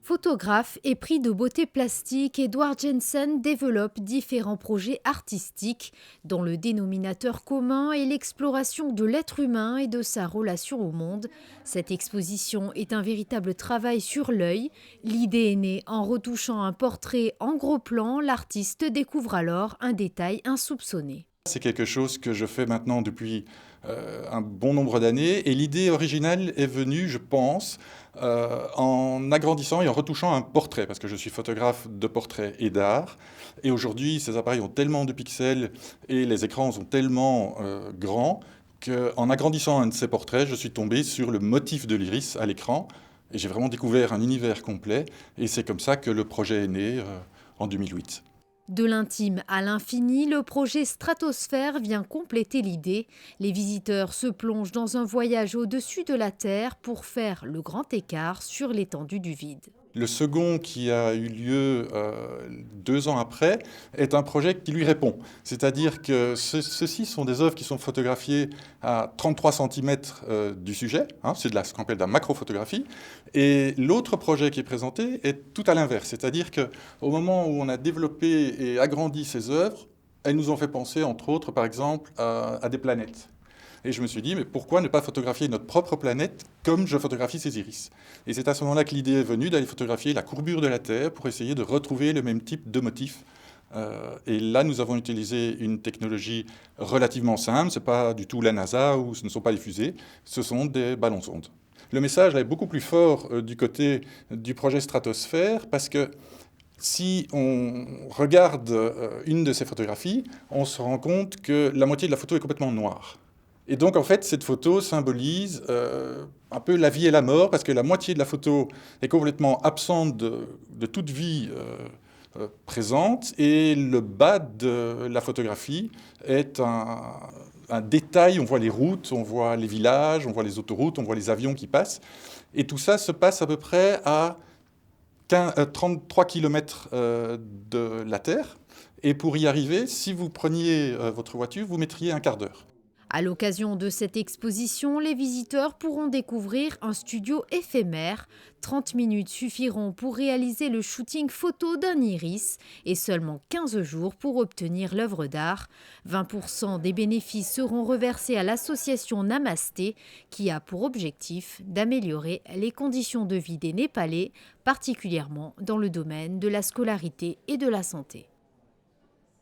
Photographe et prix de beauté plastique, Edward Jensen développe différents projets artistiques dont le dénominateur commun est l'exploration de l'être humain et de sa relation au monde. Cette exposition est un véritable travail sur l'œil. L'idée est née en retouchant un portrait en gros plan. L'artiste découvre alors un détail insoupçonné. C'est quelque chose que je fais maintenant depuis un bon nombre d'années et l'idée originale est venue, je pense, en agrandissant et en retouchant un portrait, parce que je suis photographe de portrait et d'art. Et aujourd'hui, ces appareils ont tellement de pixels et les écrans sont tellement grands qu'en agrandissant un de ces portraits, je suis tombé sur le motif de l'iris à l'écran et j'ai vraiment découvert un univers complet. Et c'est comme ça que le projet est né en 2008. De l'intime à l'infini, le projet Stratosphère vient compléter l'idée. Les visiteurs se plongent dans un voyage au-dessus de la Terre pour faire le grand écart sur l'étendue du vide. Le second, qui a eu lieu 2 ans après, est un projet qui lui répond. C'est-à-dire que ceux-ci sont des œuvres qui sont photographiées à 33 cm du sujet, hein, c'est ce qu'on appelle de la macrophotographie. Et l'autre projet qui est présenté est tout à l'inverse. C'est-à-dire qu'au moment où on a développé et agrandi ces œuvres, elles nous ont fait penser, entre autres, par exemple, à des planètes. Et je me suis dit, mais pourquoi ne pas photographier notre propre planète comme je photographie ces iris? Et c'est à ce moment-là que l'idée est venue d'aller photographier la courbure de la Terre pour essayer de retrouver le même type de motif. Et là, nous avons utilisé une technologie relativement simple. Ce n'est pas du tout la NASA ou ce ne sont pas les fusées, ce sont des ballons-sondes. Le message est beaucoup plus fort du côté du projet Stratosphère parce que si on regarde une de ces photographies, on se rend compte que la moitié de la photo est complètement noire. Et donc, en fait, cette photo symbolise un peu la vie et la mort, parce que la moitié de la photo est complètement absente de toute vie présente, et le bas de la photographie est un détail. On voit les routes, on voit les villages, on voit les autoroutes, on voit les avions qui passent. Et tout ça se passe à peu près à 33 km de la Terre. Et pour y arriver, si vous preniez votre voiture, vous mettriez un quart d'heure. À l'occasion de cette exposition, les visiteurs pourront découvrir un studio éphémère. 30 minutes suffiront pour réaliser le shooting photo d'un iris et seulement 15 jours pour obtenir l'œuvre d'art. 20% des bénéfices seront reversés à l'association Namasté qui a pour objectif d'améliorer les conditions de vie des Népalais, particulièrement dans le domaine de la scolarité et de la santé.